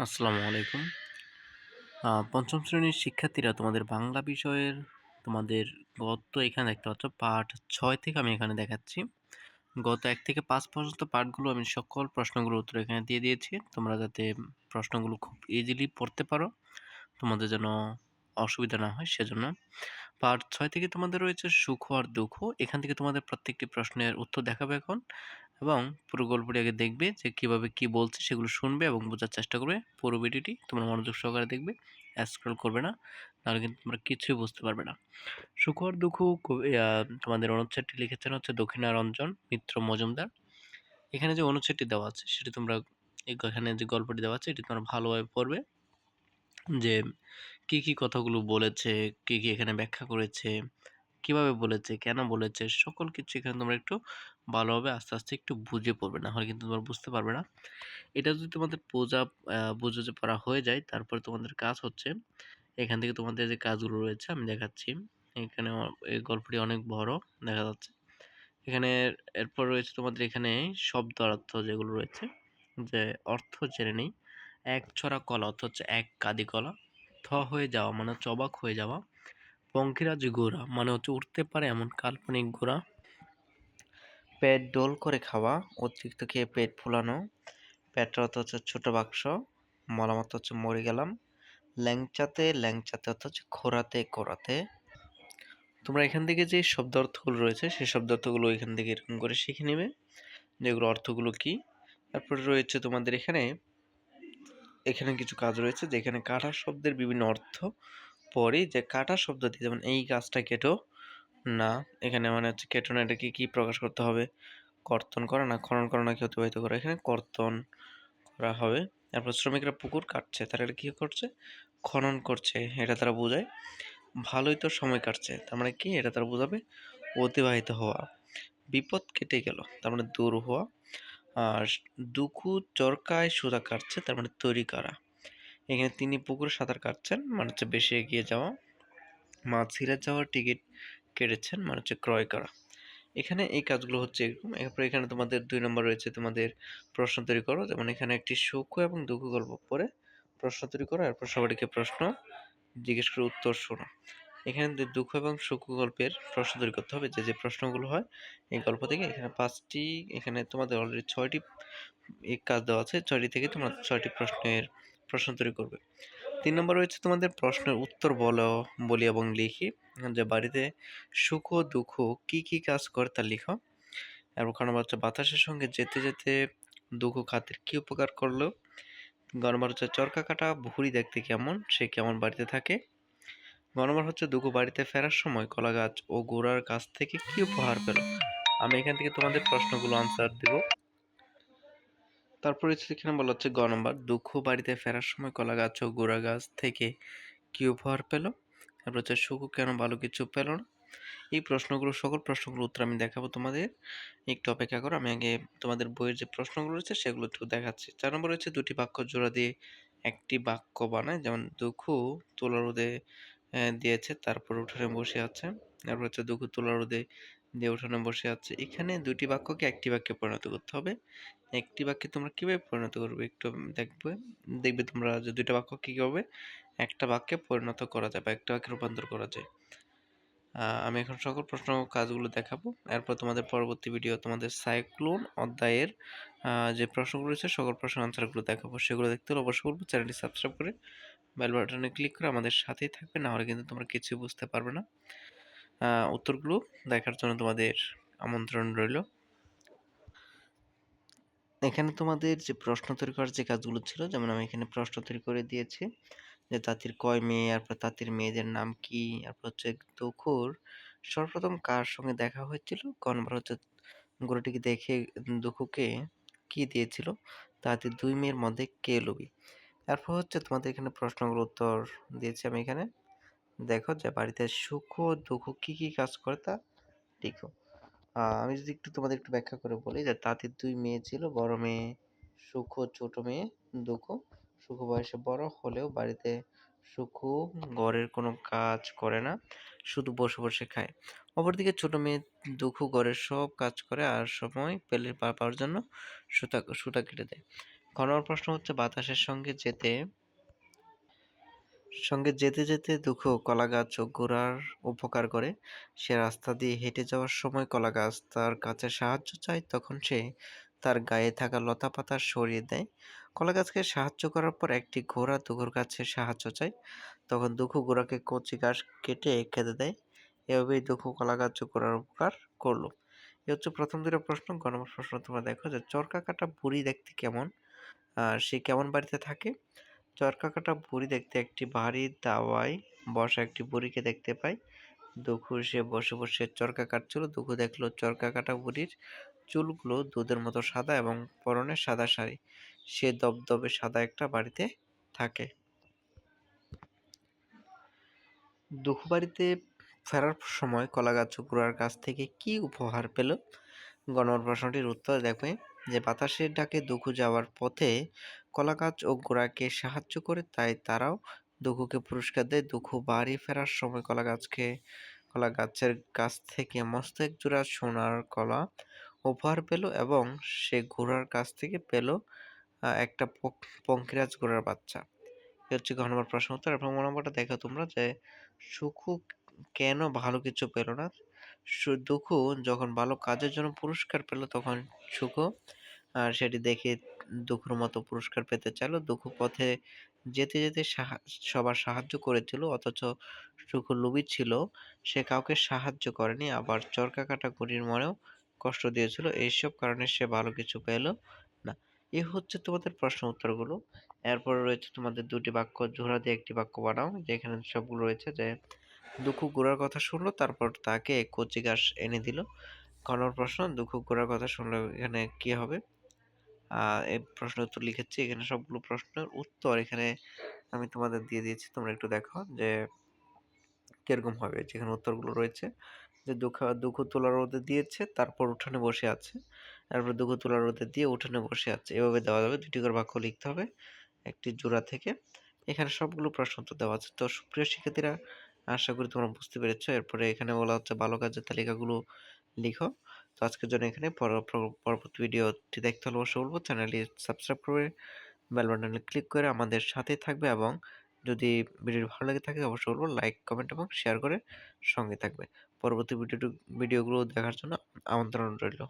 আসসালামু আলাইকুম। পঞ্চম শ্রেণীর শিক্ষার্থীরা তোমাদের বাংলা বিষয়ের তোমাদের গত এখানে দেখতে পাচ্ছ পাঠ ৬ থেকে আমি এখানে দেখাচ্ছি। গত ১ থেকে ৫ পর্যন্ত পাঠগুলো আমি সকল প্রশ্নগুলোর উত্তর এখানে দিয়ে দিয়েছি। তোমরা যাতে প্রশ্নগুলো খুব ইজিলি পড়তে পারো, তোমাদের যেন অসুবিধা না হয় সেজন্য। পার্ট ৬ থেকে তোমাদের রয়েছে সুখ আর দুঃখ। এখান থেকে তোমাদের প্রত্যেকটি প্রশ্নের উত্তর দেখাবে এখন এবং পুরো গল্পটি আগে দেখবে যে কিভাবে কি বলছে সেগুলো শুনবে এবং বোঝার চেষ্টা করবে। পুরো ভিডিওটি তোমরা মনোযোগ সহকারে দেখবে, স্ক্রল করবে না, নাহলে কিন্তু তোমরা কিছুই বুঝতে পারবে না। সুখ আর দুঃখ তোমাদের অনুচ্ছেদটি লিখেছেন হচ্ছে দক্ষিণারঞ্জন মিত্র মজুমদার। এখানে যে অনুচ্ছেদটি দেওয়া আছে সেটি তোমরা এখানে যে গল্পটি দেওয়া আছে এটি তোমরা ভালোভাবে পড়বে, যে কি কি কথাগুলো বলেছে, কি কি এখানে ব্যাখ্যা করেছে, কিভাবে বলেছে, কেন বলেছে, সকল কিছু এখানে তোমরা একটু ভালোভাবে আস্তে আস্তে একটু বুঝে পড়বে, না হলে কিন্তু তোমরা বুঝতে পারবে না। এটা যদি তোমাদের বুঝে যে পড়া হয়ে যায়, তারপরে তোমাদের কাজ হচ্ছে এখান থেকে তোমাদের যে কাজগুলো রয়েছে আমি দেখাচ্ছি। এখানে এই গল্পটি অনেক বড় দেখা যাচ্ছে। এখানে এরপর রয়েছে তোমাদের এখানে শব্দ অর্থ যেগুলো রয়েছে, যে অর্থ জেনে নেই। এক ছড়া কলা অর্থ হচ্ছে এক কাঁদি কলা। থ হয়ে যাওয়া মানে হচ্ছে অবাক হয়ে যাওয়া। পঙ্খিরাজ ঘোড়া মানে হচ্ছে উঠতে পারে এমন কাল্পনিক ঘোড়া। পেট ডোল করে খাওয়া, অতিরিক্ত খেয়ে পেট ফুলানো। পেটরা অর্থ হচ্ছে ছোট বাক্স। মলাম অর্থ হচ্ছে মরে গেলাম। ল্যাংচাতে ল্যাংচাতে অর্থ হচ্ছে খোরাতে খোরাতে। তোমরা এখান থেকে যে শব্দ অর্থগুলো রয়েছে সেই শব্দ অর্থগুলো এখান থেকে এরকম করে শিখে নেবে, যেগুলো অর্থগুলো কি। তারপরে রয়েছে তোমাদের এখানে এখানে কিছু কাজ রয়েছে, যেখানে কাটা শব্দের বিভিন্ন অর্থ পড়ি, যে কাটা শব্দ দিয়ে যেমন এই গাছটা কেটো না, এখানে মানে হচ্ছে কেটো না, এটাকে কি প্রকাশ করতে হবে? কর্তন করা না খনন করা নাকি অতিবাহিত করা, এখানে কর্তন করা হবে। তারপর শ্রমিকরা পুকুর কাটছে, তারা এটা কি করছে? খনন করছে, এটা তারা বোঝায়। ভালোই তো সময় কাটছে, তার মানে কি এটা তারা বোঝাবে? অতিবাহিত হওয়া। বিপদ কেটে গেল তার মানে দূর হওয়া। আর দুখু চরকায় সুতা কাটছে তার মানে তৈরি করা। এখানে তিনি পুকুরে সাঁতার কাটছেন মানে হচ্ছে বেশি এগিয়ে যাওয়া। মাছ সিরাজ যাওয়ার টিকিট কেটেছেন মানে হচ্ছে ক্রয় করা। এখানে এই কাজগুলো হচ্ছে এরকম। এরপর এখানে তোমাদের ২ নম্বর রয়েছে তোমাদের প্রশ্ন তৈরি করো। যেমন এখানে একটি সুখ এবং দুঃখ গল্প পড়ে প্রশ্ন তৈরি করো। এরপর সবাইকে প্রশ্ন জিজ্ঞেস করে উত্তর শোনো। এখানে দুঃখ এবং সুখ গল্পের প্রশ্ন তৈরি করতে হবে, যে প্রশ্নগুলো হয় এই গল্প থেকে। এখানে ৫টি, এখানে তোমাদের অলরেডি ৬টি এই কাজ দেওয়া আছে। ৬টি থেকে তোমরা ৬টি প্রশ্নের প্রশ্ন তৈরি করবে। ৩ নম্বর রয়েছে তোমাদের প্রশ্নের উত্তর বলি এবং লিখি। যে বাড়িতে সুখ ও দুঃখ কি কি কাজ করে তা লিখো। এবং খ নম্বর হচ্ছে বাতাসের সঙ্গে যেতে যেতে দুঃখ খাতের কি উপকার করলো। গ নম্বর হচ্ছে চরকা কাটা ভুঁড়ি দেখতে কেমন, সে কেমন বাড়িতে থাকে। গ নম্বর হচ্ছে দুঃখ বাড়িতে ফেরার সময় কলা গাছ ও গোড়ার কাছ থেকে কি উপহার পেল। আমি এখান থেকে তোমাদের প্রশ্নগুলো আনসার দেব। তারপরে এখানে বলা হচ্ছে গ নম্বর, দুঃখ বাড়িতে ফেরার সময় কলা গাছ ও গোড়া গাছ থেকে কি উপহার পেল। তারপর হচ্ছে সুখ কেন ভালো কিছু পেল না। এই প্রশ্নগুলো সকল প্রশ্নগুলোর উত্তর আমি দেখাবো তোমাদের, একটু অপেক্ষা করো। আমি আগে তোমাদের বইয়ের যে প্রশ্নগুলো রয়েছে সেগুলো একটু দেখাচ্ছি। ৪ নম্বর হচ্ছে দুটি বাক্য জোড়া দিয়ে একটি বাক্য বানায়। যেমন দুঃখ তুলা রোদে দিয়েছে তারপর উঠোনে বসে আছে। তারপর হচ্ছে দুঃখ তুলা রোদে দিয়ে উঠোনে বসে আছে। এখানে দুটি বাক্যকে একটি বাক্যে পরিণত করতে হবে। একটি বাক্যে তোমরা কিভাবে পরিণত করবে একটু দেখবে তোমরা যে দুইটা বাক্য কি হবে একটা বাক্যে পরিণত করা যায় বা একটা বাক্যে রূপান্তর করা যায়। আমি এখন সকল প্রশ্ন কাজগুলো দেখাবো। এরপর তোমাদের পরবর্তী ভিডিও তোমাদের সাইক্লোন অধ্যায়ের যে প্রশ্নগুলো রয়েছে সকল প্রশ্নের আনসারগুলো দেখাবো। সেগুলো দেখতে হলে অবশ্যই বলবো চ্যানেলটি সাবস্ক্রাইব করে বেল বাটনে ক্লিক করে আমাদের সাথেই থাকবে, না হলে কিন্তু তোমরা কিছুই বুঝতে পারবে না। উত্তরগুলো দেখার জন্য তোমাদের আমন্ত্রণ রইল। এখানে তোমাদের যে প্রশ্ন তৈরি করার যে কাজগুলো ছিল, যেমন আমি এখানে প্রশ্ন তৈরি করে দিয়েছি যে তাঁতির কয় মেয়ে, তারপর তাঁতির মেয়েদের নাম কি, তারপর হচ্ছে দুখুর সর্বপ্রথম কার সঙ্গে দেখা হয়েছিল, ক নম্বর হচ্ছে গরুটিকে দেখে দুখুকে কি দিয়েছিল, তাঁতির ২ মেয়ের মধ্যে কে লোভী। তারপর হচ্ছে তোমাদের এখানে প্রশ্নগুলোর উত্তর দিয়েছি আমি এখানে। দেখো যে বাড়িতে সুখ ও দুঃখ কি কি কাজ করে তা লিখো। আমি যদি একটু তোমাদের একটু ব্যাখ্যা করে বলি, যে তাঁতির ২ মেয়ে ছিল, বড় মেয়ে সুখ, ছোট মেয়ে দুঃখ। সুখ বয়সে বড় হলেও বাড়িতে সুখ ঘরের কোনো কাজ করে না, শুধু বসে বসে খায়। অপরদিকে ছোট মেয়ে দুঃখ ঘরের সব কাজ করে আর সময় পেলে পাওয়ার জন্য সুতা সুতা কেটে দেয়। খ নম্বর প্রশ্ন হচ্ছে বাতাসের সঙ্গে যেতে যেতে দুঃখ কলাগাছ ও ঘোড়ার উপকার করে। সে রাস্তা দিয়ে হেঁটে যাওয়ার সময় কলাগাছ তার কাছে সাহায্য চায়, তখন সে তার গায়ে থাকা লতাপাতা সরিয়ে দেয়। কলাগাছকে সাহায্য করার পর একটি ঘোড়া দুঃখর কাছে সাহায্য চায়, তখন দুঃখ ঘোড়াকে কচি ঘাস কেটে খেতে দেয়। এভাবেই দুঃখ কলাগাছ ও ঘোড়ার উপকার করলো। এ হচ্ছে প্রথম দুটো প্রশ্ন। গ নম্বর প্রশ্ন তোমরা দেখো যে চরকা কাটা বুড়ি দেখতে কেমন, আর সে কেমন বাড়িতে থাকে। চরকাকাটা বুড়ি দেখতে একটি ভারী দাওয়ায় বসা একটি বুড়িকে দেখতে পায়। দুঃখু সে বসে বসে চরকা কাটছিল। দুঃখু দেখলো চরকা কাটা বুড়ির চুলগুলো দুধের মতো সাদা এবং পরনে সাদা শাড়ি। সে দবদবে সাদা একটা বাড়িতে থাকে। দুঃখু বাড়িতে ফেরার সময় কলাগাছ বুড়ার কাছ থেকে কি উপহার পেল। গ নম্বর প্রশ্নটির উত্তর দেখবে যে বাতাসের ডাকে দুঃখু যাওয়ার পথে কলাগাছ ও ঘোড়াকে সাহায্য করে, তাই তারাও দুঃখুকে পুরস্কার দেয়। দুঃখু বাড়ি ফেরার সময় কলা গাছের কাছ থেকে মস্ত এক জোড়া সোনার কলা উপহার পেল এবং সে ঘোড়ার কাছ থেকে পেল একটা পঙ্কিরাজ ঘোড়ার বাচ্চা। এ হচ্ছে ঘ নম্বর প্রশ্ন উত্তর। এবং নম্বরটা দেখো তোমরা যে সুখু কেন ভালো কিছু পেল না। দুঃখু যখন ভালো কাজের জন্য পুরস্কার পেল, তখন সুখু সেটি দেখে দুঃখুর মতো পুরস্কার পেতে চাইল। দুঃখু পথে যেতে যেতে সবার সাহায্য করেছিল, অথচ সুখু লোভী ছিল, সে কাউকে সাহায্য করেনি, আবার চরকা কাটা বুড়ির মনেও কষ্ট দিয়েছিল। এইসব কারণে সে ভালো কিছু পেল না। এ হচ্ছে তোমাদের প্রশ্ন উত্তরগুলো। এরপর রয়েছে তোমাদের দুটি বাক্য জোড়া দিয়ে একটি বাক্য বানাও, যেখানে সবগুলো রয়েছে যে দুঃখু ঘোড়ার কথা শুনলো, তারপর তাকে কচি ঘাস এনে দিল। খ নম্বর প্রশ্ন, দুঃখু ঘোড়ার কথা শুনলো, এখানে কি হবে। এই প্রশ্নের উত্তর লিখেছি, এখানে সবগুলো প্রশ্নের উত্তর এখানে আমি তোমাদের দিয়ে দিয়েছি, তোমরা একটু দেখো যে কিরকম হবে। যেখানে উত্তরগুলো রয়েছে যে দুঃখু তুলা রোদে দিয়েছে, তারপর উঠানে বসে আছে, তারপর দুঃখু তুলা রোদে দিয়ে উঠানে বসে আছে, এভাবে দেওয়া যাবে। দুটি করে বাক্য লিখতে হবে একটি জোড়া থেকে। এখানে সবগুলো প্রশ্ন উত্তর দেওয়া আছে। তো সুপ্রিয় শিক্ষার্থীরা, আশা করি তোমরা বুঝতে পেরেছো। এরপরে এখানে বলা হচ্ছে ভালো কাজের তালিকাগুলো লিখো। তো আজকের জন্য এখানে পরবর্তী ভিডিওটি দেখতে হলে অবশ্যই বলবো চ্যানেলটি সাবস্ক্রাইব করে বেল বাটনে ক্লিক করে আমাদের সাথেই থাকবে, এবং যদি ভিডিওটি ভালো লেগে থাকে অবশ্যই বলবো লাইক, কমেন্ট এবং শেয়ার করে সঙ্গে থাকবে। পরবর্তী ভিডিওগুলো দেখার জন্য আমন্ত্রণ রইল।